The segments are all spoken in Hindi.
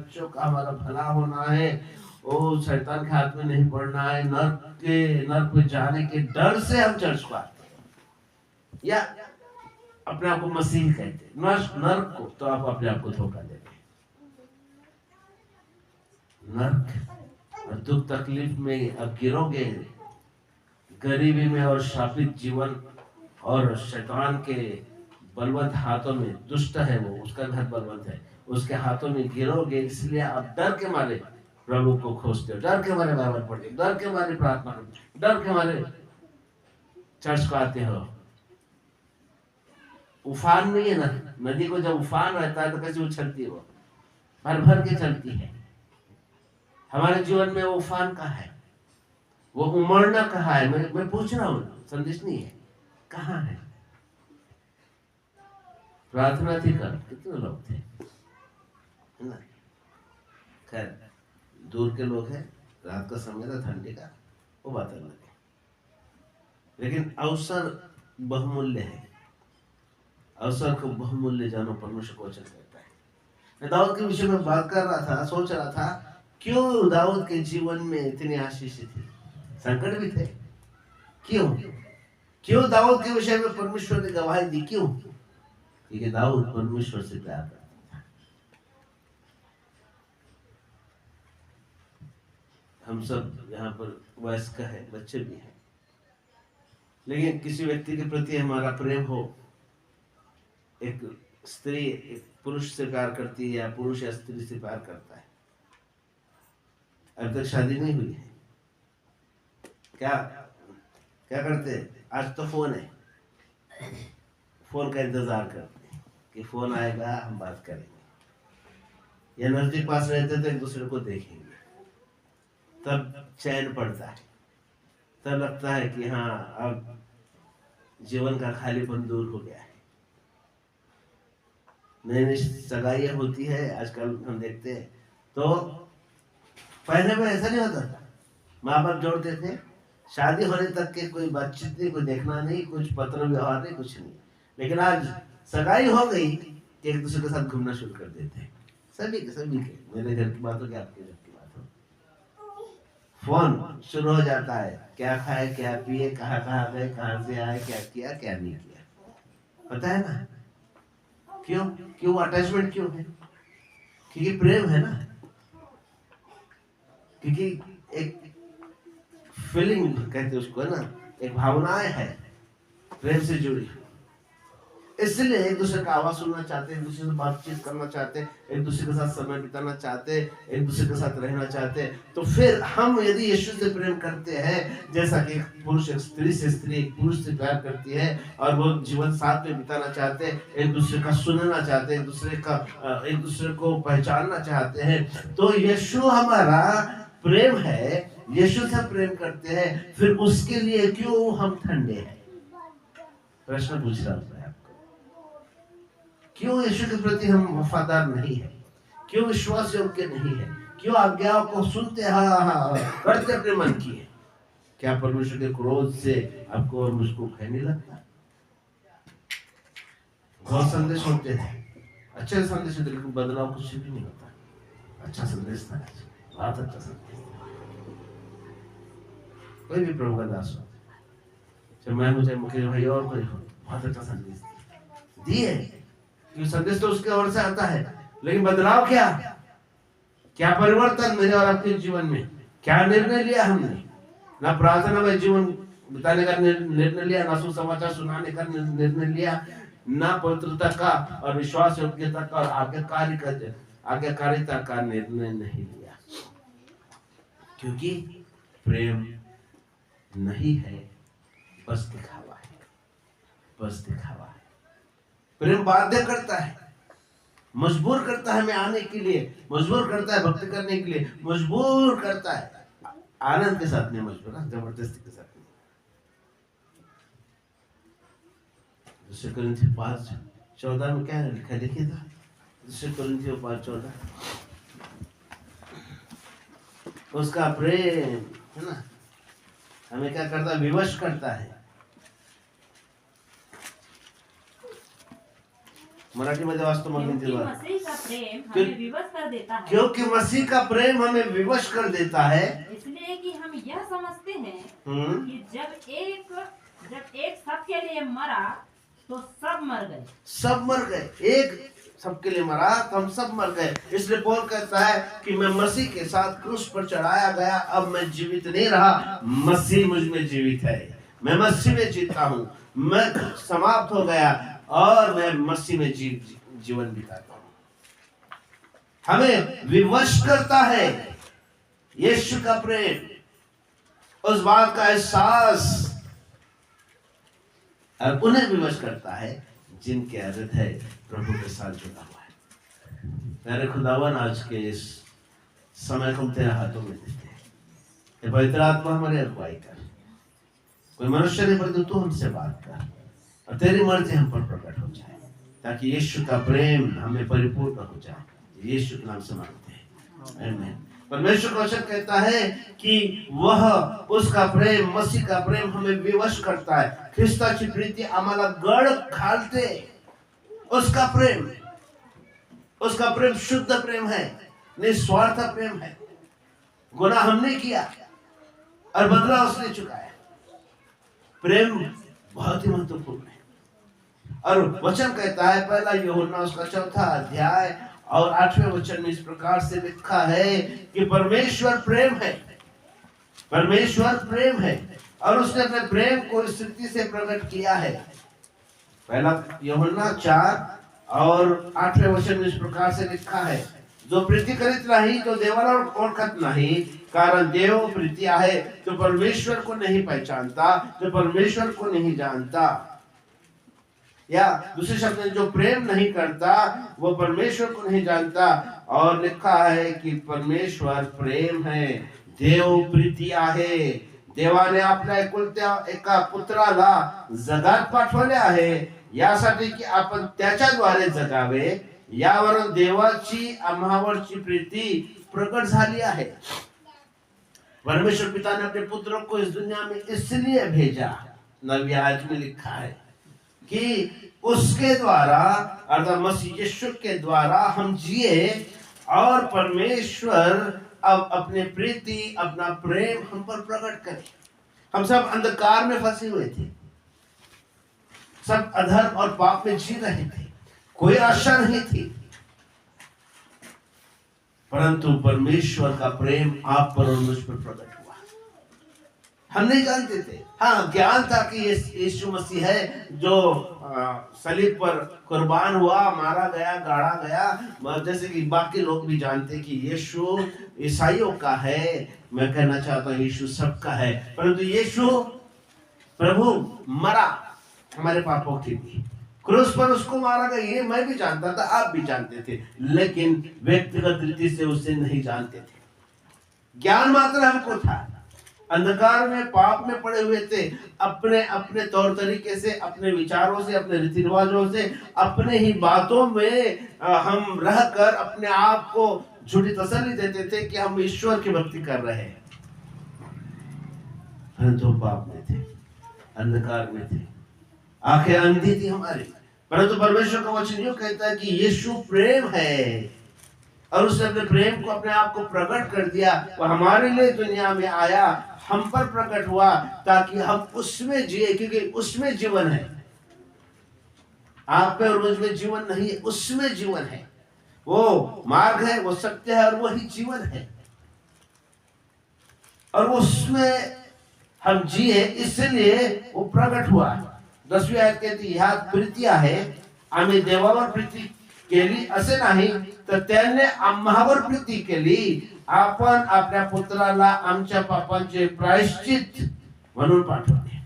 बच्चों का हमारा भला होना है, वो शैतान के हाथ में नहीं पड़ना है, नर्क में जाने के डर से हम चर्च को आते हैं, या अपने आप को मसीह कहते हैं। नर्क को तो आप अपने आप को धोखा देते हैं। नर्क और दुख तकलीफ में अब गिरोगे, गरीबी में और शापित जीवन और शैतान के बलवंत हाथों में, दुष्ट है वो, उसका घर बलवंत है, उसके हाथों में गिरोगे। इसलिए आप डर के मारे प्रभु को खोजते हो, डर के मारे बाइबल पढ़ते हो, डर के मारे प्रार्थना करते हो, डर के मारे चर्च को आते हो। उफान नहीं है ना, नदी को जब उफान रहता है तो कैसे उछलती है, वो भर भर के चलती है। हमारे जीवन में वो उफान कहाँ है, वो उमड़ना कहाँ है? मैं पूछ रहा हूँ, संदेश नहीं है, कहाँ है? प्रार्थना थी कल, कितने लोग थे, है ना? खैर, दूर के लोग हैं, रात का समय था, ठंडी का, वो बात अलग है, लेकिन अवसर बहुमूल्य है। अवसर को बहुमूल्य जानो, परमेश्वर को वचन कहता है। मैं दाऊद के विषय में बात कर रहा था, सोच रहा था क्यों दाऊद के जीवन में इतनी आशीष थी, संकट भी थे, क्यों दाऊद के विषय में परमेश्वर ने गवाही दी? क्यों? क्योंकि दाऊद परमेश्वर से प्यार करता था। हम सब यहाँ पर वयस्क है, बच्चे भी हैं, लेकिन किसी व्यक्ति के प्रति हमारा प्रेम हो, एक स्त्री एक पुरुष से प्यार करती है या पुरुष या स्त्री से प्यार करता है, अब तक शादी नहीं हुई है, क्या करते हैं? आज तो फोन है, फोन का इंतजार करते हैं कि फोन आएगा, हम बात करेंगे, या नजदीक पास रहते तो एक दूसरे को देखेंगे, तब चैन पड़ता है, तब लगता है कि हाँ, अब जीवन का खालीपन दूर हो गया है। नई नई सगाइयाँ होती है आजकल, हम देखते हैं, तो पहले में ऐसा नहीं होता था, माँ बाप जोड़ते थे, शादी होने तक के कोई बातचीत नहीं, कोई देखना नहीं, कुछ पत्र व्यवहार नहीं, कुछ नहीं। लेकिन आज सगाई हो गई कि एक दूसरे के साथ घूमना शुरू कर देते हैं, सभी के, मेरे घर की बात हो क्या आपके घर की बात हो, फोन शुरू हो जाता है, क्या खाए, क्या पिए, कहाँ गए, कहाँ से आए, क्या किया, क्या नहीं किया, पता है ना? क्यों अटैचमेंट क्यों है? क्योंकि प्रेम है ना, क्योंकि एक फीलिंग कहते उसको, है ना, एक भावनाएं है प्रेम से जुड़ी, इसलिए एक दूसरे का आवाज सुनना चाहते हैं, एक दूसरे से बातचीत करना चाहते हैं, एक दूसरे के साथ समय बिताना चाहते हैं, एक दूसरे के साथ रहना चाहते हैं। तो फिर हम यदि यीशु से प्रेम करते हैं, जैसा कि एक पुरुष एक स्त्री से, स्त्री एक पुरुष से प्यार करती है, और वो जीवन साथ में बिताना चाहते हैं, एक दूसरे का सुनना चाहते हैं, एक दूसरे को पहचानना चाहते हैं, तो यीशु हमारा प्रेम है, यीशु से प्रेम करते हैं, फिर उसके लिए क्यों हम ठंडे हैं? प्रश्न पूछ रहा हूं मैं आपको, क्यों यीशु के प्रति हम वफादार नहीं है? क्यों विश्वास योग्य नहीं है? क्यों आज्ञाओं को सुनते करते अपने मन की है? क्या परमेश्वर के क्रोध से आपको और मुझको भय नहीं लगता? बहुत संदेश होते हैं, अच्छे संदेश होते, लेकिन बदलाव कुछ भी नहीं होता। अच्छा संदेश था, बहुत अच्छा संदेश, कोई भी प्रभु का दास हो, चाहे मैं हूं, चाहे मुकेश भाई और कोई हो, बहुत अच्छा संदेश दिए, क्योंकि संदेश तो उसके ओर से आता है, लेकिन बदलाव क्या परिवर्तन मेरे और आपके जीवन में? क्या निर्णय लिया हमने? ना प्रार्थना में जीवन बिताने का निर्णय लिया, ना सुसमाचार सुनाने का निर्णय लिया, ना पवित्रता का और विश्वास योग्यता का और आज्ञाकारिता का निर्णय नहीं लिया, क्योंकि प्रेम नहीं है, बस दिखावा है, बस दिखावा है। प्रेम बाध्य करता है, मजबूर करता है मैं आने के लिए, मजबूर करता है भक्ति करने के लिए, मजबूर करता है, आनंद के साथ नहीं मजबूर, जबरदस्ती के साथ नहीं। 2 कोरिन्थियों 5:14 में क्या लिखा, देखिए था, 2 कोरिन्थियों 5:14, उसका प्रेम है ना, हमें क्या करता है? विवश करता है। मराठीमध्ये वाचतो मग क्योंकि हिंदीवर. मसीह का प्रेम हमें विवश कर देता है, क्योंकि मसीह का प्रेम हमें विवश कर देता है, इसलिए कि हम यह समझते हैं हम्म, कि जब एक सबके लिए मरा तो सब मर गए। सब मर गए. एक सबके लिए मरा तो हम सब मर गए. इसलिए पौल कहता है कि मैं मसीह के साथ क्रूस पर चढ़ाया गया, अब मैं जीवित नहीं रहा, मसीह मुझ में जीवित है. मैं मसीह में जीता हूँ, मैं समाप्त हो गया और मैं मसीह में जीवन बिताता हूँ. हमें विवश करता है यीशु का प्रेम, उस बात का एहसास, और उन्हें विवश करता है जिनके हृदय प्रभु के साथ जुड़ा हुआ है. मेरे खुदावन, आज के इस समय को हम तेरे हाथों में देते हैं. ये पवित्र आत्मा हमारे अगुवाई कर, कोई मनुष्य नहीं पर तू हमसे बात कर और तेरी मर्जी हम पर प्रकट हो जाए, ताकि यीशु का प्रेम हमें परिपूर्ण हो जाए. यीशु के नाम से मांगते हैं, आमीन. परमेश्वर का वचन कहता है कि वह उसका प्रेम, मसीह का प्रेम हमें विवश करता है. ख्रिस्ताची प्रीती आम्हाला गळ घालते. उसका प्रेम शुद्ध प्रेम है, निस्वार्थ प्रेम है. गुनाह हमने किया और बदला उसने चुकाया. प्रेम बहुत ही महत्वपूर्ण है. और वचन कहता है, पहला यूहन्ना उसका 4 अध्याय और 8वें वचन में इस प्रकार से लिखा है कि परमेश्वर प्रेम है. परमेश्वर प्रेम है और उसने अपने प्रेम को इस रीति से प्रकट किया है. पहला यूहन्ना 4 और 8वें वचन में इस प्रकार से लिखा है, जो प्रीति करीत नाही तो देवाला ओळखत नाही, कारण देव प्रीति आहे. तो परमेश्वर को नहीं पहचानता, तो परमेश्वर को नहीं जानता. या दूसरे शब्द में, जो प्रेम नहीं करता वो परमेश्वर को नहीं जानता. और लिखा है कि परमेश्वर प्रेम है, देव प्रीति आहे. देवाने आपल्या एकुलत्या एका पुत्राला जगात पाठवले आहे, यासाठी की आपण त्याच्याद्वारे जगावे, यावरून देवाची आम्हावरची प्रीति प्रकट झाली आहे. परमेश्वर पिता ने अपने पुत्र को इस दुनिया में इसलिए भेजा, 9वीं आयत में लिखा है कि उसके द्वारा, अर्थात मसीह यीशु के द्वारा हम जिए और परमेश्वर अब अपने प्रीति, अपना प्रेम हम पर प्रकट करे. हम सब अंधकार में फंसे हुए थे, सब अधर्म और पाप में जी रहे थे, कोई आशा नहीं थी, परंतु परमेश्वर का प्रेम आप पर और मुझ पर प्रकट हुआ. हम नहीं जानते थे. हाँ, ज्ञान था कि यीशु मसीह है जो सलीब पर कुर्बान हुआ, मारा गया, गाड़ा गया, जैसे कि बाकी लोग भी जानते कि यीशु ईसाइयों का है. मैं कहना चाहता हूँ यीशु सबका है, परंतु यीशु प्रभु मरा हमारे पापों के लिए, क्रूस पर उसको मारा गया. ये मैं भी जानता था, आप भी जानते थे, लेकिन व्यक्तिगत रीति से उसे नहीं जानते थे. ज्ञान मात्र हमको था, अंधकार में, पाप में पड़े हुए थे. अपने अपने तौर तरीके से, अपने विचारों से, अपने रीति रिवाजों से, अपने ही बातों में हम रहकर अपने आप को झूठी तसल्ली देते थे कि हम ईश्वर की भक्ति कर रहे हैं. परंतु पाप में थे, अंधकार में थे, आंखें अंधी थी हमारी. परंतु परमेश्वर का वचन यूं कहता है कि यीशु प्रेम है और उसने अपने प्रेम को, अपने आप को प्रकट कर दिया. वो हमारे लिए दुनिया में आया, हम पर प्रकट हुआ, ताकि हम उसमें जिए, क्योंकि उसमें जीवन है. आप पे और मुझ में जीवन नहीं है, उसमें जीवन है. वो मार्ग है, वो सत्य है और वही जीवन है. और उसमें हम जिए, इसलिए वो प्रकट हुआ. 10वीं आयत कहती, ह्यात प्रीती आहे, आम्ही देवावर प्रीती केली असे नाही, तर त्याने आम्हावर प्रीती केली, आपण आपल्या पुत्राला आमच्या पापांचे प्रायश्चित म्हणून पाठवले.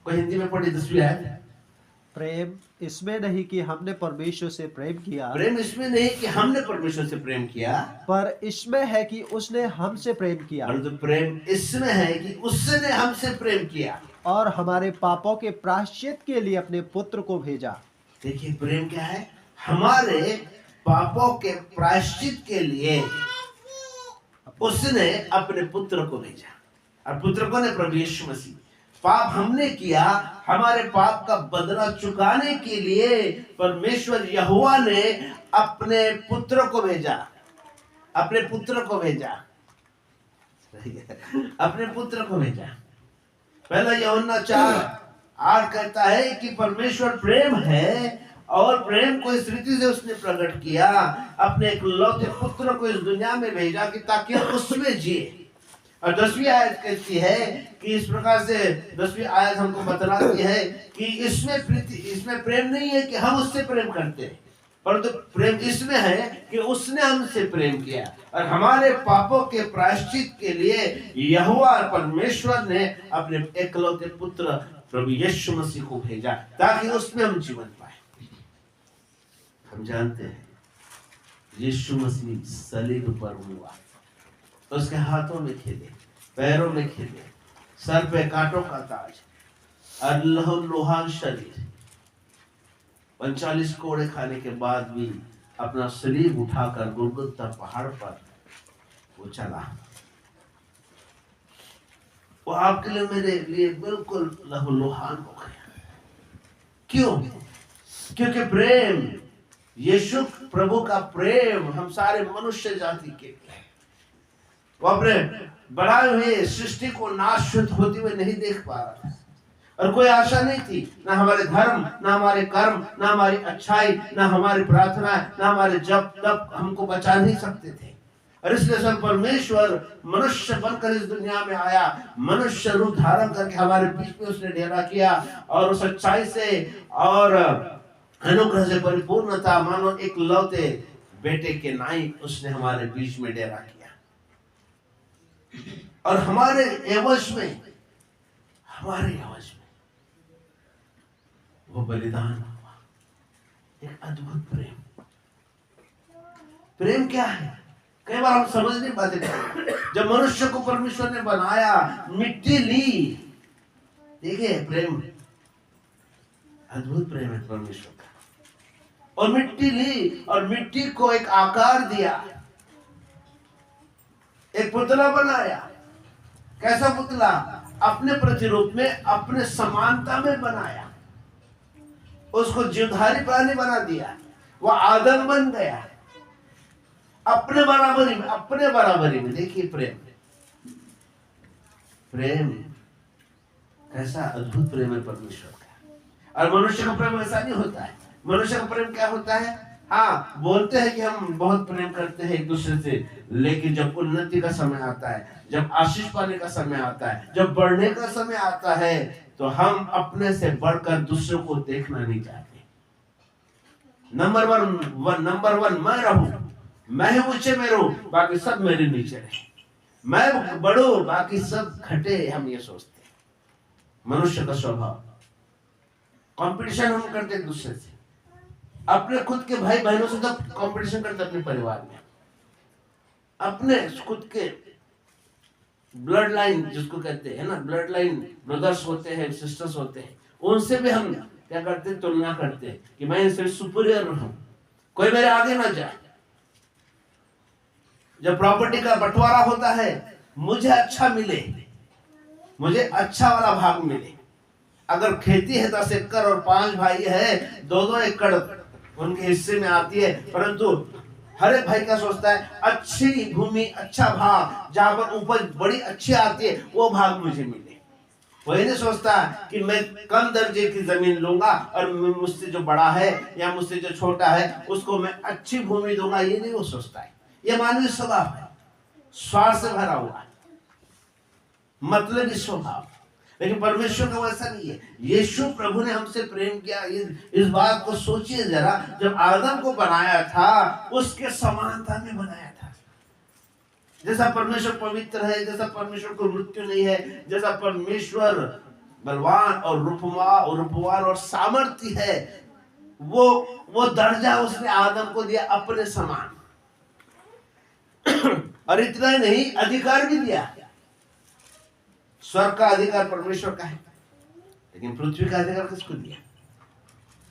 को हिंदी में पढ़ी 10वीं आयत. प्रेम इसमें नहीं कि हमने परमेश्वर से प्रेम किया, प्रेम इसमें नहीं कि हमने परमेश्वर से प्रेम किया, पर इसमें है कि उसने हमसे प्रेम किया, परंतु प्रेम इसमें है कि उसने हमसे प्रेम किया और हमारे पापों के प्रायश्चित के लिए अपने पुत्र को भेजा. देखिए प्रेम क्या है, हमारे पापों के प्रायश्चित के लिए उसने अपने पुत्र को भेजा. और पुत्र को ने प्रभु यीशु मसीह. पाप हमने किया, हमारे पाप का बदला चुकाने के लिए परमेश्वर यहोवा ने अपने पुत्र को भेजा, अपने पुत्र को भेजा, अपने पुत्र को भेजा। पहला यूहन्ना 4:8 कहता है कि परमेश्वर प्रेम है और प्रेम को इस रीति से उसने प्रकट किया, अपने इकलौते पुत्र को इस दुनिया में भेजा कि ताकि हम उसमें जिए। और 10वीं आयत कहती है कि इस प्रकार से 10वीं आयत हमको बतलाती है कि इसमें प्रेम नहीं है कि हम उससे प्रेम करते हैं, परंतु प्रेम इसमें है कि उसने हमसे प्रेम किया और हमारे पापों के प्रायश्चित के लिए यहोवा परमेश्वर ने अपने एकलौते पुत्र प्रभु यीशु मसीह को भेजा ताकि उसमें हम जीवन पाए। हम जानते हैं यीशु मसीह सलीब पर हुआ, उसके हाथों में खेले, पैरों में खेले, सर पे कांटों का ताज और लहूलुहान शरीर, 45 कोड़े खाने के बाद भी अपना शरीर उठाकर गुलगुता पहाड़ पर वो चला। वो आपके लिए मेरे लिए बिल्कुल लहूलुहान हो गया। क्यों? क्योंकि प्रेम, यीशु प्रभु का प्रेम हम सारे मनुष्य जाति के लिए, वो अपने बनाए हुए सृष्टि को नाश होते हुए नहीं देख पा रहा था और कोई आशा नहीं थी, ना हमारे धर्म, ना हमारे कर्म, ना हमारी अच्छाई, ना हमारी प्रार्थना, ना हमारे जप तप हमको बचा नहीं सकते थे। और इसलिए सब परमेश्वर मनुष्य बनकर इस दुनिया में आया, मनुष्य रूप धारण करके हमारे बीच में उसने डेरा किया और उस सच्चाई से और अनुग्रह से परिपूर्णता मानो एक लौते बेटे के नाई उसने हमारे बीच में डेरा किया और हमारे एवज में वो बलिदान हुआ। एक अद्भुत प्रेम क्या है? कई बार हम समझ नहीं पाते। जब मनुष्य को परमेश्वर ने बनाया, मिट्टी ली, देखिए प्रेम, अद्भुत प्रेम है परमेश्वर का। और मिट्टी ली और मिट्टी को एक आकार दिया, एक पुतला बनाया। कैसा पुतला? अपने प्रतिरूप में, अपने समानता में बनाया, उसको जीवधारी प्राणी बना दिया। वो आदम बन गया अपने बराबरी में। देखिए प्रेम कैसा अद्भुत प्रेम है परमेश्वर का। और मनुष्य का प्रेम ऐसा नहीं होता है। मनुष्य का प्रेम क्या होता है? हाँ, बोलते हैं कि हम बहुत प्रेम करते हैं एक दूसरे से, लेकिन जब उन्नति का समय आता है, जब आशीष पाने का समय आता है, जब बढ़ने का समय आता है, तो हम अपने से बढ़कर दूसरों को देखना नहीं चाहते। नंबर वन मैं रहूं, मैं ही ऊंचे में रहूं, बाकी सब मेरे नीचे रहे। मैं बढ़ूं, बाकी सब घटे, हम ये सोचते हैं। मनुष्य का स्वभाव, कंपटीशन हम करते एक दूसरे से। अपने खुद के भाई बहनों से तो कंपटीशन करते, अपने परिवार में, अपने खुद के ब्लड लाइन जिसको कहते हैं ना, ब्लड लाइन ब्रदर्स होते हैं, सिस्टर्स होते हैं, उनसे भी हम क्या करते हैं? तुलना करते हैं कि मैं इनसे सुपीरियर रहूं, कोई मेरे आगे ना जाए। जब प्रॉपर्टी का बंटवारा होता है, मुझे अच्छा मिले, मुझे अच्छा वाला भाग मिले। अगर खेती है 10 एकड़ और 5 भाई है, 2-2 एकड़ उनके हिस्से में आती है, परंतु हर एक भाई क्या सोचता है? अच्छी भूमि, अच्छा भाग, जहां पर उपज बड़ी अच्छी आती है, वो भाग मुझे मिले। वही नहीं सोचता कि मैं कम दर्जे की जमीन लूंगा और मुझसे जो बड़ा है या मुझसे जो छोटा है उसको मैं अच्छी भूमि दूंगा, ये नहीं वो सोचता है। ये मानवीय स्वभाव है, स्वार्थ से भरा हुआ, मतलब स्वभाव। लेकिन परमेश्वर का वैसा नहीं है। यीशु प्रभु ने हमसे प्रेम किया। इस बात को सोचिए जरा, जब आदम को बनाया था, उसके समानता में बनाया था। जैसा परमेश्वर पवित्र है, जैसा परमेश्वर को मृत्यु नहीं है, जैसा परमेश्वर बलवान और रूपवान और सामर्थ्य है, वो दर्जा उसने आदम को दिया अपने समान। और इतना ही नहीं, अधिकार भी दिया। स्वर्ग का अधिकार परमेश्वर का है, लेकिन पृथ्वी का अधिकार किसको दिया?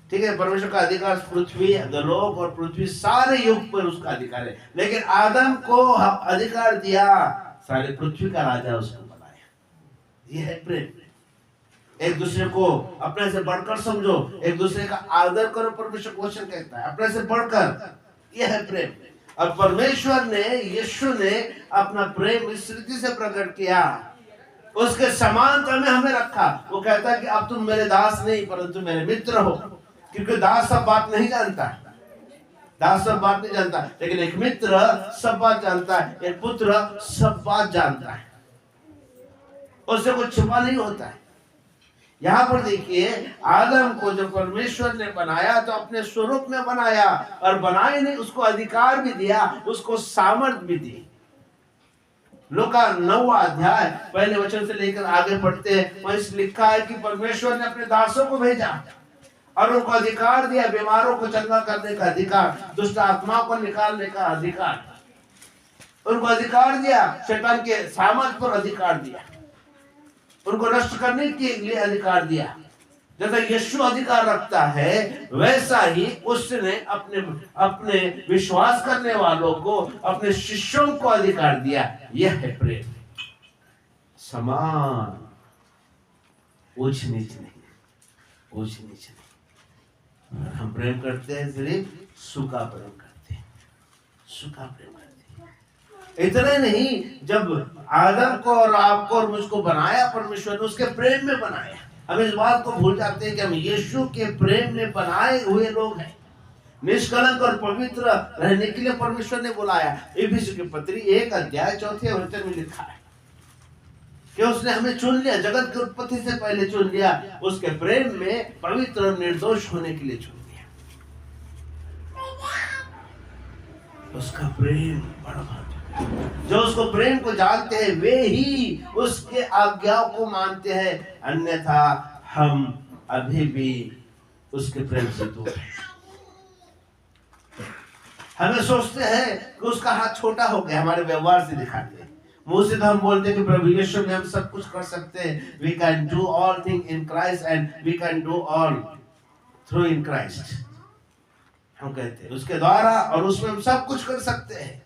ठीक है, परमेश्वर का अधिकार पृथ्वी, लोक और पृथ्वी सारे युग पर उसका अधिकार है, लेकिन आदम को अधिकार दिया, सारे पृथ्वी का राजा उसको बनाया। यह है प्रेम। एक दूसरे को अपने से बढ़कर समझो, एक दूसरे का आदर करो। परमेश्वर क्वेश्चन कहता है अपने से बढ़कर, यह है प्रेम। और परमेश्वर ने, यीशु ने अपना प्रेम इस रीति से प्रकट किया, उसके समानता में हमें रखा। वो कहता है कि अब तुम मेरे दास नहीं परंतु मेरे मित्र हो, क्योंकि दास सब बात नहीं जानता, दास सब बात नहीं जानता, लेकिन एक मित्र सब बात जानता है, एक पुत्र सब बात जानता है, उससे कुछ छुपा नहीं होता है। यहाँ पर देखिए, आदम को जब परमेश्वर ने बनाया तो अपने स्वरूप में बनाया, और बनाए नहीं, उसको अधिकार भी दिया, उसको सामर्थ भी दी। लूका 9वां अध्याय पहले वचन से लेकर आगे पढ़ते हैं, वहीं लिखा है कि परमेश्वर ने अपने दासों को भेजा और उनको अधिकार दिया, बीमारों को चंगा करने का अधिकार, दुष्ट आत्माओं को निकालने का अधिकार, उनको अधिकार दिया, शैतान के सामर्थ पर अधिकार दिया, उनको नष्ट करने के लिए अधिकार दिया। जैसा यीशु अधिकार रखता है, वैसा ही उसने अपने विश्वास करने वालों को, अपने शिष्यों को अधिकार दिया। यह है प्रेम, समान, ऊंच नीच नहीं, ऊंच नीच नहीं। हम प्रेम करते हैं, सिर्फ सूखा प्रेम करते हैं, सूखा प्रेम करते हैं। इतना नहीं, जब आदम को और आपको और मुझको बनाया परमेश्वर ने, उसके प्रेम में बनाया। हम इस बात को भूल जाते हैं कि हम यीशु के प्रेम में बनाए हुए लोग हैं। निष्कलंक और पवित्र रहने के लिए परमेश्वर ने बुलाया। इफिसियों की पत्री 1 अध्याय 4 वचन में लिखा है कि उसने हमें चुन लिया, जगत की उत्पत्ति से पहले चुन लिया, उसके प्रेम में पवित्र और निर्दोष होने के लिए चुन लिया। उसका प्रेम बड़ा महत्व, जो उसको प्रेम को जानते हैं वे ही उसके आज्ञाओं को मानते हैं, अन्यथा हम अभी भी उसके प्रेम से दूर हैं। हमें सोचते हैं कि उसका हाथ छोटा हो गया, हमारे व्यवहार से दिखाते हैं, मुंह से तो हम बोलते हैं कि प्रभु यीशु में हम सब कुछ कर सकते हैं, we can do all thing in Christ and we can do all through in Christ. हम कहते हैं उसके द्वारा और उसमें हम सब कुछ कर सकते हैं,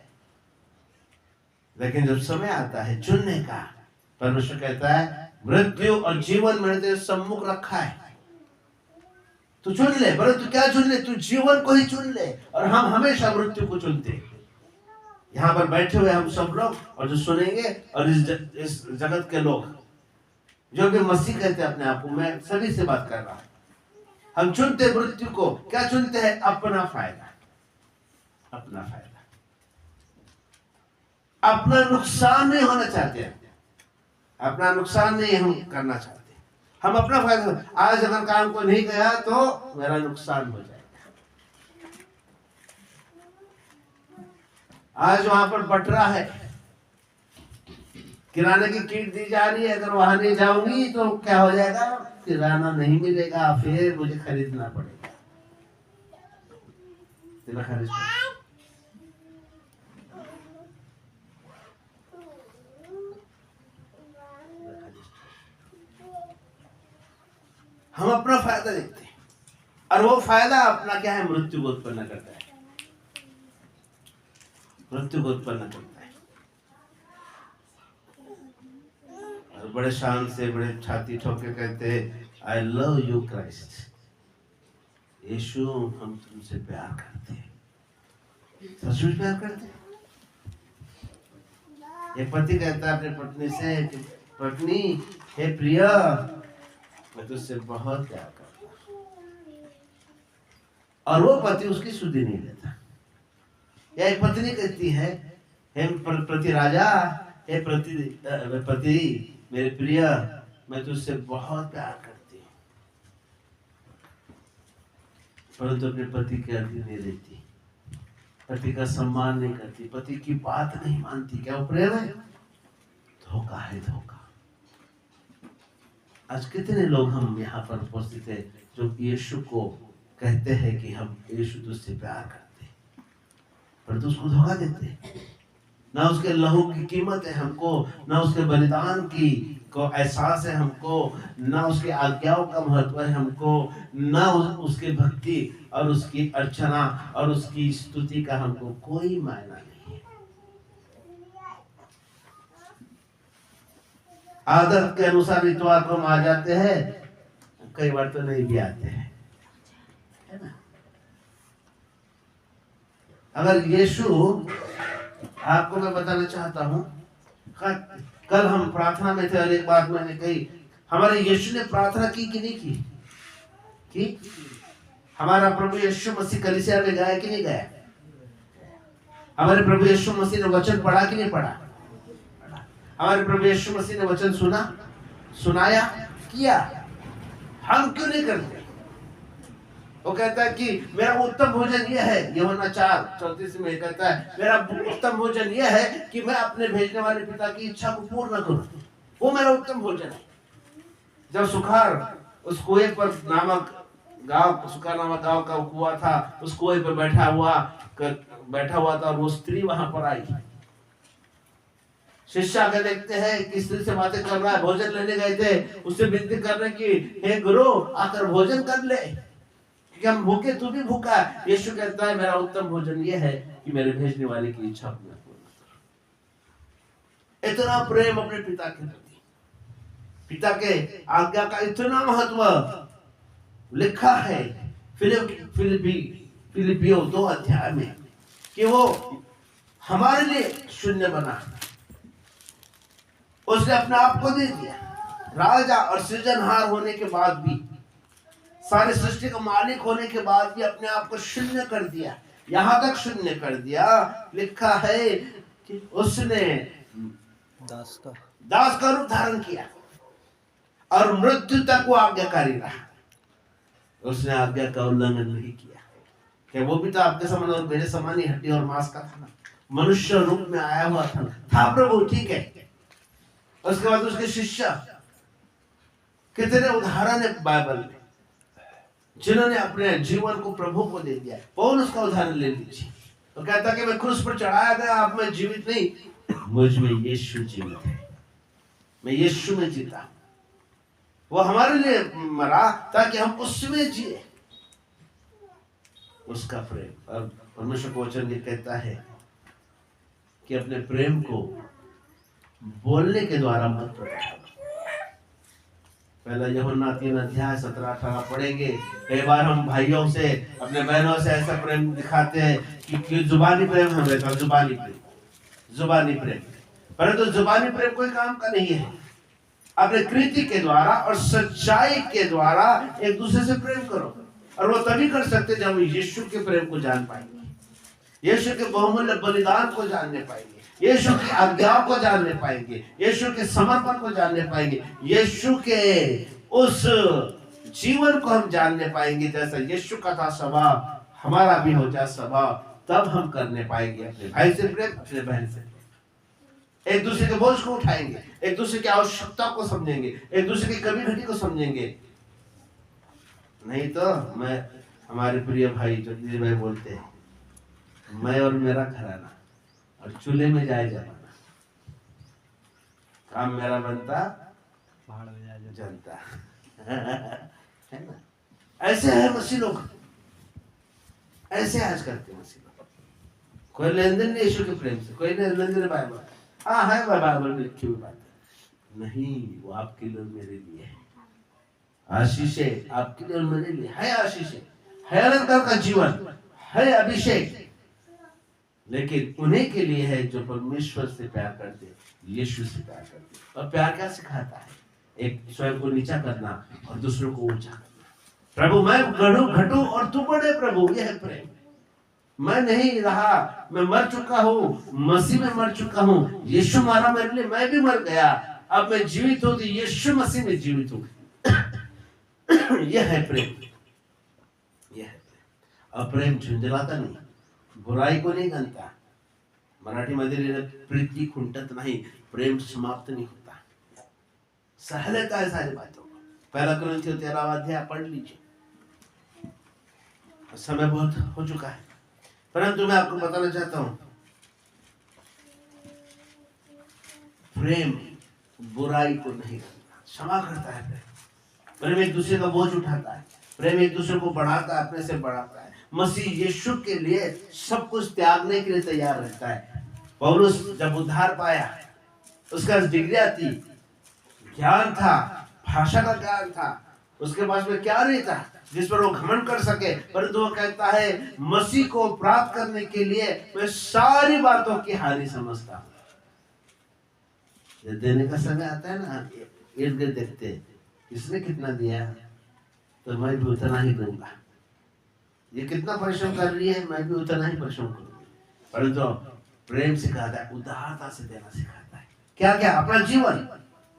लेकिन जब समय आता है चुनने का, परमेश्वर कहता है मृत्यु और जीवन मैंने तेरे सम्मुख रखा है, तू चुन ले। परंतु क्या चुन ले? तू जीवन को ही चुन ले। और हम हमेशा मृत्यु को चुनते हैं। यहाँ पर बैठे हुए हम सब लोग और जो सुनेंगे और इस जगत के लोग जो कि मसीह कहते हैं अपने आप को, मैं सभी से बात कर रहा हूं, हम चुनते मृत्यु को। क्या चुनते हैं? अपना फायदा, अपना फायदा, अपना नुकसान नहीं होना चाहते हैं, अपना नुकसान नहीं हम करना चाहते, हम अपना फायदा। आज अगर काम को नहीं गया तो मेरा नुकसान हो जाएगा। आज वहां पर बटरा है, किराने की किट दी जा रही है, अगर वहां नहीं जाऊंगी तो क्या हो जाएगा? किराना नहीं मिलेगा, फिर मुझे खरीदना पड़ेगा। तेरा खरीद हम अपना फायदा देखते हैं, और वो फायदा अपना क्या है? मृत्यु को उत्पन्न करता है, मृत्यु को उत्पन्न करता है। और बड़े शान से, बड़े छाती ठोक के कहते हैं, आई लव यू क्राइस्ट, यीशु हम तुमसे प्यार करते हैं। सचमुच प्यार करते हैं? एक पति कहता है अपनी पत्नी से, पत्नी हे प्रिया, मैं तुझसे बहुत प्यार करता हूं, और वो पति उसकी सुधि नहीं लेता। या एक पत्नी कहती है, हे प्रति राजा, हे पति मेरे प्रिय, मैं तुझसे बहुत प्यार करती हूँ, परंतु अपने पति की अर्जी नहीं लेती, पति का सम्मान नहीं करती, पति की बात नहीं मानती। क्या वो प्रेम है? धोखा है, धोखा। आज कितने लोग हम यहाँ पर उपस्थित है जो यीशु को कहते हैं कि हम यीशु तुझसे प्यार करते हैं, परंतु उसको धोखा देते हैं। ना उसके लहू की कीमत है हमको, ना उसके बलिदान की को एहसास है हमको, ना उसके आज्ञाओं का महत्व है हमको, ना उसके भक्ति और उसकी अर्चना और उसकी स्तुति का हमको कोई मायना नहीं है। आदत के अनुसार इतवार को हम आ जाते हैं, कई बार तो नहीं भी आते हैं, है ना। अगर यीशु, आपको मैं बताना चाहता हूं, कल हम प्रार्थना में थे और एक बात मैंने कही, हमारे यीशु ने प्रार्थना की कि नहीं की? कि हमारा प्रभु यीशु मसीह कलीसिया में गया कि नहीं गया? हमारे प्रभु यीशु मसीह ने वचन पढ़ा कि नहीं पढ़ा? हमारे प्रभु यीशु मसीह ने वचन सुना, सुनाया, किया। हम क्यों नहीं करते? वो कहता है कि मेरा उत्तम भोजन यह है, यूहन्ना 4:34 में कहता है, मेरा उत्तम भोजन यह है कि मैं अपने भेजने वाले पिता की इच्छा को पूर्ण करूं। वो मेरा उत्तम भोजन है। जब सुखार उस कुएं पर नामक गांव, सुखार नामक गांव का कुआं था, उस कुएं पर बैठा हुआ था और वो स्त्री वहां पर आई। शिष्य आगे देखते हैं कि स्त्री से बातें कर रहा है, भोजन लेने गए थे, उससे विनती कर रहे कि हे गुरु आकर भोजन कर ले, क्योंकि हम भूखे, तू भी भूखा है। यीशु कहता है मेरा उत्तम भोजन यह है कि मेरे भेजने वाले की इच्छा पूर्ण करूं। इतना प्रेम अपने पिता के प्रति, पिता के आज्ञा का इतना महत्व लिखा है फिलिपियों 2 अध्याय में कि वो हमारे लिए शून्य बना, उसने अपने आप को दे दिया। राजा और सृजनहार होने के बाद भी, सारी सृष्टि का मालिक होने के बाद भी अपने आप को शून्य कर दिया, यहां तक शून्य कर दिया। लिखा है कि उसने दास का रूप धारण किया और मृत्यु तक वो आज्ञाकारी रहा। उसने आज्ञा का उल्लंघन नहीं किया। क्या वो भी तो आपके समान और मेरे समान ही हड्डी और मांस का था ना, मनुष्य रूप में आया हुआ था प्रभु, ठीक है। उसके बाद उसके शिष्य कितने उदाहरण है बाइबल में, जिन्होंने अपने जीवन को प्रभु को दे दिया। पौलुस का उदाहरण ले लीजिए, तो कहता कि मैं क्रूस पर चढ़ाया गया, अब मैं जीवित नहीं, मुझ में यीशु जीवित है, मैं यीशु में जीता। वो हमारे लिए मरा ताकि हम उसमें जिए। उसका प्रेम, और परमेश्वर को वचन ये कहता है कि अपने प्रेम को बोलने के द्वारा मत प्रकट। पहला यूहन्ना 3 अध्याय 17-18 पढ़ेंगे। कई बार हम भाइयों से, अपने बहनों से ऐसा प्रेम दिखाते हैं कि जुबानी प्रेम हम रहता, जुबानी प्रेम, परंतु जुबानी प्रेम कोई काम का नहीं है। अपने कृति के द्वारा और सच्चाई के द्वारा एक दूसरे से प्रेम करो, और वो तभी कर सकते जब हम यीशु के प्रेम को जान पाएंगे, यीशु के बहुमूल्य बलिदान को जानने पाएंगे, यीशु की आज्ञा को जानने पाएंगे, यीशु के समर्पण को जानने पाएंगे, यीशु के उस जीवन को हम जानने पाएंगे। जैसा यीशु का था स्वभाव, हमारा भी हो जाए स्वभाव, तब हम करने पाएंगे अपने भाई से प्रेम, अपने बहन से। एक दूसरे के बोझ को उठाएंगे, एक दूसरे की आवश्यकता को समझेंगे, एक दूसरे की कमी घटी को समझेंगे। नहीं तो मैं, हमारे प्रिय भाई जगदीश भाई बोलते हैं, मैं और मेरा घराना और चूल्हे में जाए जमाना, काम मेरा बनता पहाड़ में जाए जनता है ना। ऐसे है मसीह लोग, ऐसे आज करते मसीह लोग। कोई लेन देन नहीं यीशु के प्रेम से, कोई लेन देन बाइबल, हाँ है बाइबल में लिखी हुई बात नहीं, वो आपके लिए मेरे लिए है। आशीष है आपके लिए और मेरे लिए है, आशीष है अलंकार का जीवन है, अभिषेक, लेकिन उन्हीं के लिए है जो परमेश्वर से प्यार करते, यीशु से प्यार करते। और प्यार क्या सिखाता है? एक स्वयं को नीचा करना और दूसरों को ऊंचा करना। प्रभु मैं घटूं और तू बढ़े, प्रभु यह है प्रेम। मैं नहीं रहा, मैं मर चुका हूँ, मसीह में मर चुका हूँ, यीशु मारा मेरे लिए, मैं भी मर गया, अब मैं जीवित हूँ तो यीशु मसीह में जीवित हूँ। यह है प्रेम, यह है प्रेम। और प्रेम झुंझलाता नहीं, बुराई को नहीं गणता। मराठी मध्ये प्रीति खुंटत नहीं, प्रेम समाप्त नहीं होता, सह लेता है सारी बातों को। पहला कुरिन्थियों 13वां अध्याय पढ़ लीजिए। समय बहुत हो चुका है, परंतु मैं आपको बताना चाहता हूं, प्रेम बुराई को नहीं करता, क्षमा करता है। प्रेम एक दूसरे का बोझ उठाता है, प्रेम एक दूसरे को बढ़ाता है, अपने से बढ़ाता है। मसीह यीशु के लिए सब कुछ त्यागने के लिए तैयार रहता है। पौलुस जब उद्धार पाया, उसका डिग्रियां थी, ज्ञान था, भाषा का ज्ञान था, उसके पास में क्या नहीं था जिस पर वो घमंड कर सके, परंतु वो कहता है मसीह को प्राप्त करने के लिए मैं सारी बातों की हानि समझता हूँ। जब देने का समय आता है ना, इर्द गिर्द देखते हैं इसने कितना दिया तो मैं भी उतना ही दूंगा, ये कितना परिश्रम कर रही है मैं भी उतना ही परिश्रम करूंगी। परंतु प्रेम सिखाता है, उदारता से देना सिखाता है। क्या क्या? अपना जीवन,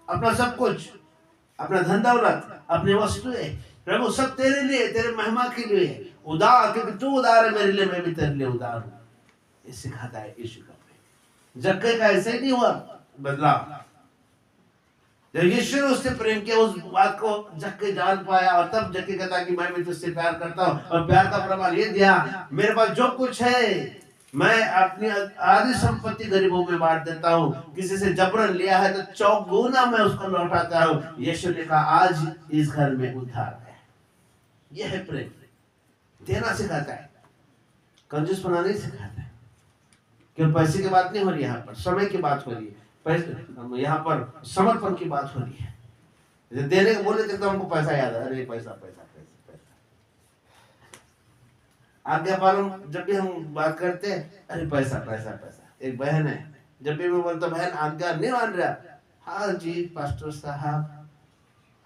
अपना सब कुछ, अपना धन दौलत, अपनी वस्तुएं, प्रभु सब तेरे लिए, तेरे महिमा के लिए उदार, क्योंकि तू उदार है मेरे लिए, मैं भी तेरे लिए उदार हूं। ये सिखाता है यीशु का प्रेम। जक्कई का ऐसे ही नहीं हुआ बदलाव। जब यीशु ने उससे प्रेम किया, उस बात को जक्कई जान पाया और तब जक्कई कहता कि मैं भी तुझसे प्यार करता हूं, और प्यार का प्रमाण ये दिया, मेरे पास जो कुछ है मैं अपनी आधी संपत्ति गरीबों में बांट देता हूं, किसी से जबरन लिया है तो चौगुना मैं उसको लौटाता हूं। यीशु ने कहा आज इस घर में उद्धार है। यह है प्रेम, देना सिखाता है, कंजूसपना नहीं सिखाता है। क्यों? पैसे की बात नहीं हो रही, यहाँ पर समय की बात हो रही है, पैसे यहाँ पर समर्पण की बात हो रही है। जैसे देने को बोले तो हमको पैसा याद है, अरे पैसा पैसा पैसा पैसा। आज्ञा पालन जब भी हम बात करते हैं, अरे पैसा पैसा पैसा। एक बहन है, जब भी मैं बोलता बहन आज्ञा नहीं मान रहा, हाँ जी पास्टर साहब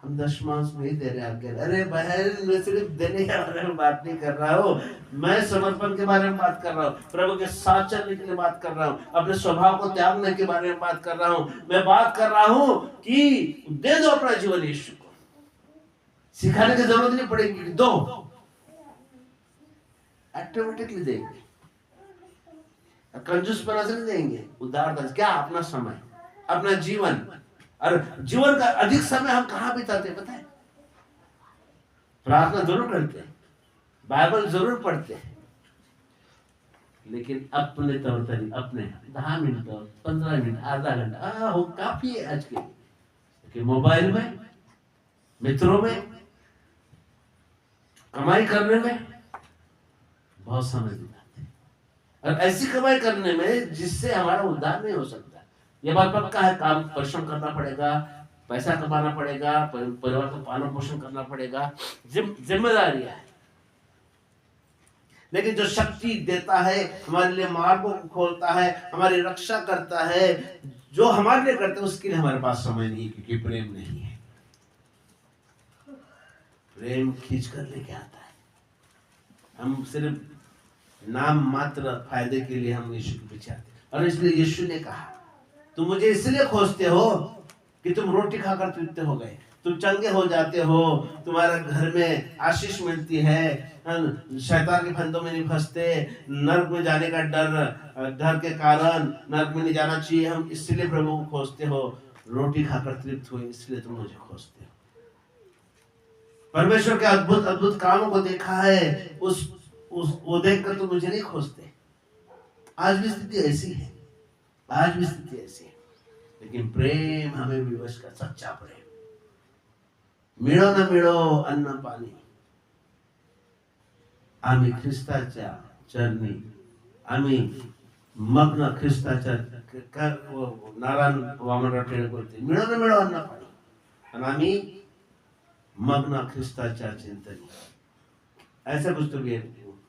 हम दशमांश नहीं दे रहे आज्ञा। अरे बहन मैं सिर्फ देने के बारे में बात नहीं कर रहा हूँ, मैं समर्पण के बारे में बात कर रहा हूँ, प्रभु के साथ चलने के लिए बात कर रहा हूँ, अपने स्वभाव को त्यागने के बारे में बात कर रहा हूँ। मैं बात कर रहा हूँ कि दे दो अपना जीवन यीशु को। सिखाने की जरूरत नहीं पड़ेगी, दो, ऑटोमेटिकली देंगे। कंजूसपना से नहीं देंगे, उदारता। क्या? अपना समय, अपना जीवन। और जीवन का अधिक समय हम कहाँ बिताते हैं पता है? प्रार्थना जरूर करते हैं, बाइबल जरूर पढ़ते हैं, लेकिन अपने तौर तरीके, अपने 10 मिनट, 15 मिनट, आधा घंटा वो काफी है आज के लिए। मोबाइल में, मित्रों में, कमाई करने में बहुत समय बिताते हैं, और ऐसी कमाई करने में जिससे हमारा उद्धार नहीं हो सकता। ये बात पक्का है, काम परिश्रम करना पड़ेगा, पैसा कमाना पड़ेगा, परिवार को पालन पोषण करना पड़ेगा, जिम्मेदारी है। लेकिन जो शक्ति देता है, हमारे लिए मार्गों को खोलता है, हमारी रक्षा करता है, जो हमारे लिए करता है उसके लिए हमारे पास समय नहीं, क्योंकि प्रेम नहीं है। प्रेम खींच कर लेके आता है। हम सिर्फ नाम मात्र फायदे के लिए हम यीशु के पीछे आते, और इसलिए यीशु ने कहा तुम मुझे इसलिए खोजते हो कि तुम रोटी खाकर तृप्त हो गए, तुम चंगे हो जाते हो, तुम्हारे घर में आशीष मिलती है, शैतान के फंदों में नहीं फंसते, नर्क में जाने का डर के कारण नर्क में नहीं जाना चाहिए। हम इसलिए प्रभु को खोजते हो, रोटी खाकर तृप्त हुए इसलिए तुम मुझे खोजते हो। परमेश्वर के अद्भुत अद्भुत कामों को देखा है, वो देखकर तुम मुझे नहीं खोजते। आज भी स्थिति ऐसी है, आज भी स्थिति ऐसी है, लेकिन प्रेम हमें विवश का, सच्चा प्रेम। मिळो न मिळो अन्न पाणी, आम्ही ख्रिस्ताच्या चरणी, आम्ही मग्न ख्रिस्ताच्या, नारायण वामनराव टिळक बोलते, मिळो न मिळो अन्न पाणी, आणि आम्ही मग्न ख्रिस्ताच्या चिंतनी। ऐसा कुछ तो भी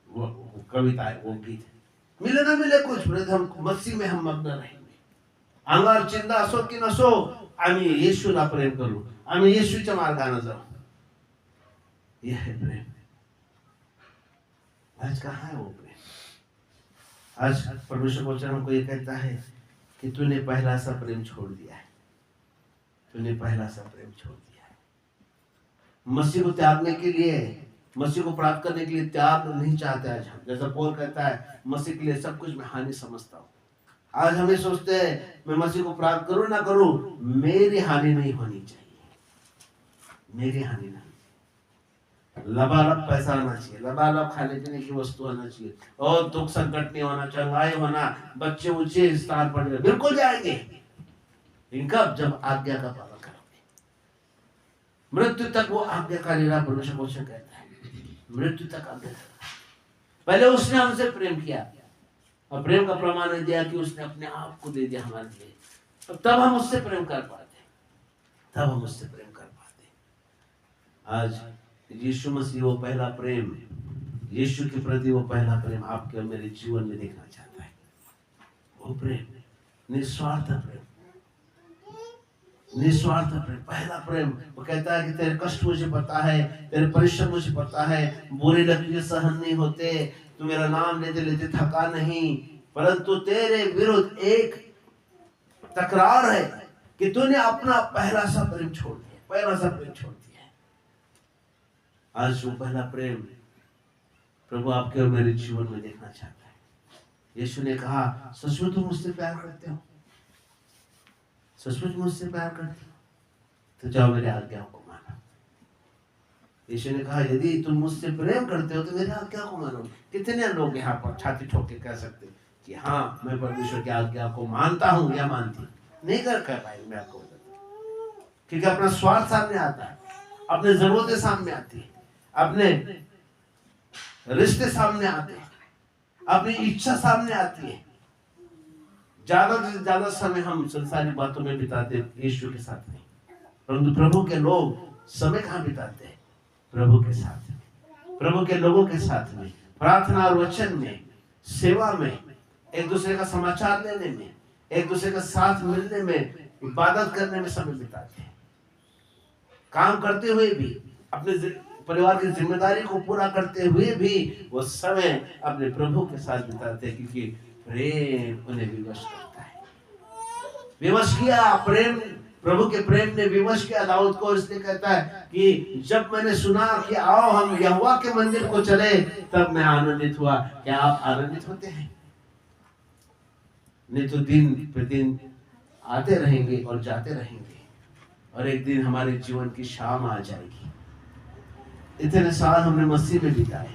वो कविता है, वो गीत है। मिले ना मिले कुछ, हम मसीह में हम मग्न रहेंगे। अंगावर चिंता असो की नसो, आम्ही येशूला प्रेम करू, आम्ही येशूच्या मार्गाने जाऊ। यह है प्रेम। आज कहाँ है वो प्रेम? आज परमेश्वर वचन हमको ये कहता है कि तूने पहला सा प्रेम छोड़ दिया है, तूने पहला सा प्रेम छोड़ दिया है। मसीह को त्यागने के लिए, मसीह को प्राप्त करने के लिए त्याग नहीं चाहते आज हम। जैसा पौल कहता है मसीह के लिए सब कुछ मैं हानि समझता हूँ। आज हमें सोचते हैं मैं मसीह को प्राप्त करूं ना करूं, मेरी हानि नहीं होनी चाहिए, मेरी हानि नहीं। लबालब पैसा आना चाहिए, लबालब खाने पीने की वस्तु आना चाहिए, और दुख संकट नहीं होना, चंगाई होना, बच्चे ऊंचे स्थान पर बिल्कुल जाएंगे, इनका जब आज्ञा का पालन करोगे। मृत्यु तक वो आज्ञाकारी रहा। परमेश्वर कहता है मृत्यु तक आज्ञा। पहले उसने हमसे प्रेम किया, और प्रेम का प्रमाण दिया कि उसने अपने आप को दे दिया हमारे लिए। तब हम उससे प्रेम कर पाते, तब हम उससे प्रेम कर पाते। आज यीशु मसीह वो पहला प्रेम, यीशु के प्रति वो पहला प्रेम आपके और मेरे जीवन में देखना चाहता है। वो प्रेम, निस्वार्थ प्रेम, निस्वार्थ प्रेम, पहला प्रेम। वो कहता है कि तेरे कष्ट मुझे पता है, तेरे परिश्रम मुझे पता है, बुरे नतीजे सहन नहीं होते, तू मेरा नाम लेते लेते थका नहीं, परंतु तेरे विरुद्ध एक तकरार है कि तूने अपना पहला सा प्रेम छोड़ दिया, पहला सा प्रेम छोड़ दिया। आज वो पहला प्रेम प्रभु आपके और मेरे जीवन में देखना चाहता है। यीशु ने कहा, सचमुच तुम मुझसे प्यार करते हो, सचमुच मुझसे प्यार करते हो तो जाओ मेरे आज्ञाओं को मानो। यीशु ने कहा, यदि तुम मुझसे प्रेम करते हो तो मेरे आज्ञा को मानो। कितने लोग यहाँ पर छाती ठोक के कह सकते कि हाँ मैं परमेश्वर की आज्ञा को मानता हूँ या मानती हूँ? नहीं कर पाएंगे। मैं आपको बताता हूँ, क्योंकि अपना स्वार्थ सामने आता है, अपने जरूरतें सामने आती है, अपने रिश्ते सामने आते हैं, अपनी इच्छा सामने आती है। ज्यादा से ज्यादा समय हम संसारी बातों में बिताते यीशु के साथ नहीं, परंतु प्रभु के लोग समय कहाँ बिताते हैं? प्रभु के साथ में, प्रभु के लोगों के साथ में, प्रार्थना और वचन में, सेवा में, एक दूसरे का समाचार लेने में, एक दूसरे का साथ मिलने में, इबादत करने में समय बिताते हैं। काम करते हुए भी, अपने परिवार की जिम्मेदारी को पूरा करते हुए भी वो समय अपने प्रभु के साथ बिताते हैं, क्योंकि प्रेम उन्हें विवश करता है। विवश किया प्रेम, प्रभु के प्रेम ने विवश किया दाऊद को। इसलिए कहता है कि जब मैंने सुना कि आओ हम यहोवा के मंदिर को चले, तब मैं आनंदित हुआ। क्या आप आनंदित होते हैं? नहीं तो दिन प्रतिदिन आते रहेंगे और जाते रहेंगे, और एक दिन हमारे जीवन की शाम आ जाएगी। इतने साल हमने मसीह में बिताए,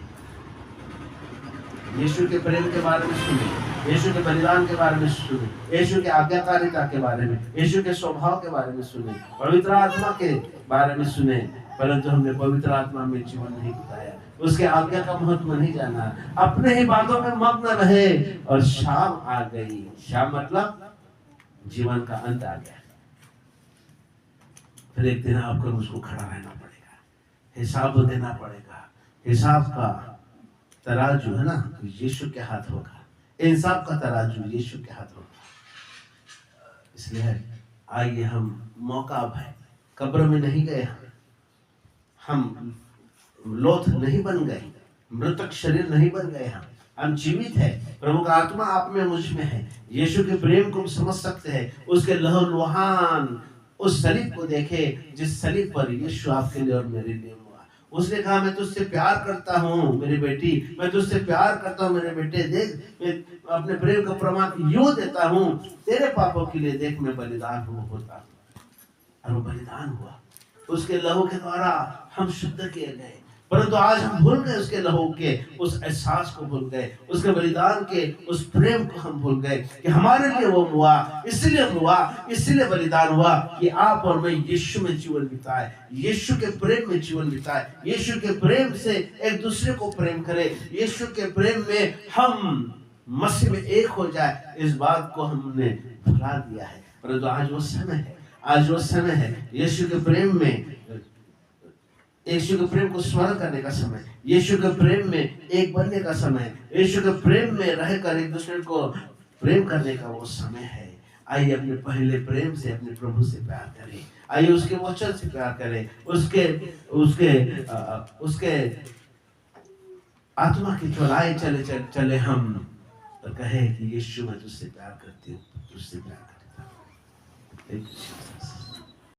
यीशु के प्रेम के बारे में सुने, यीशु के बलिदान के बारे में सुने, यीशु के आज्ञाकारिता के बारे में, यीशु के स्वभाव के बारे में सुने, पवित्र आत्मा के बारे में सुने, परंतु हमने पवित्र आत्मा में जीवन नहीं बिताया, उसके आज्ञा का महत्व नहीं जाना, अपने ही बातों में मग्न रहे, और शाम आ गई। शाम मतलब जीवन का अंत आ गया। फिर एक दिन आपको मुझको खड़ा रहना पड़ेगा, हिसाब देना पड़ेगा। हिसाब का तराजू है ना, यीशु के हाथ होगा। इंसाफ का तराजू यीशु के हाथ होगा। इसलिए आइए, हम मौका अब है, कब्र में नहीं गए, हम लोथ नहीं बन गए, मृतक शरीर नहीं बन गए, हम जीवित है। प्रभु का आत्मा आप में, मुझ में है। यीशु के प्रेम को हम समझ सकते हैं। उसके लहू लुहान उस सलीब को देखे, जिस सलीब पर यीशु आपके लिए और मेरे लिए हुआ। उसने कहा, मैं तुझसे प्यार करता हूँ मेरी बेटी, मैं तुझसे प्यार करता हूँ मेरे बेटे, देख मैं अपने प्रेम का प्रमाण यूं देता हूँ, तेरे पापों के लिए देख मैं बलिदान होता हूँ। और वो बलिदान हुआ, उसके लहू के द्वारा हम शुद्ध किए गए। परंतु आज हम भूल गए उसके लहू के उस एहसास को, भूल गए उसके बलिदान के उस प्रेम को, हम भूल गए कि हमारे लिए वो हुआ, इसलिए बलिदान हुआ कि आप और मैं यीशु में जीवन बिताए, यीशु के प्रेम में जीवन बिताए, यीशु के प्रेम से एक दूसरे को प्रेम करे, यीशु के प्रेम में हम मसीह में एक हो जाए। इस बात को हमने भुला दिया है। परंतु आज वो समय है, आज वो समय है यीशु के प्रेम में, यीशु के प्रेम को स्मरण करने का समय, यीशु के प्रेम में एक बनने का समय, यीशु के प्रेम में रहकर एक दूसरे को प्रेम करने का वो समय है। आइए अपने पहले प्रेम से अपने प्रभु से प्यार करें, आइए उसके वचन से प्यार करें, उसके आत्मा की चौराहे चले हम, और कहे कि यीशु मैं तुझसे प्यार करती हूँ, तुझसे प्यार करता हूँ।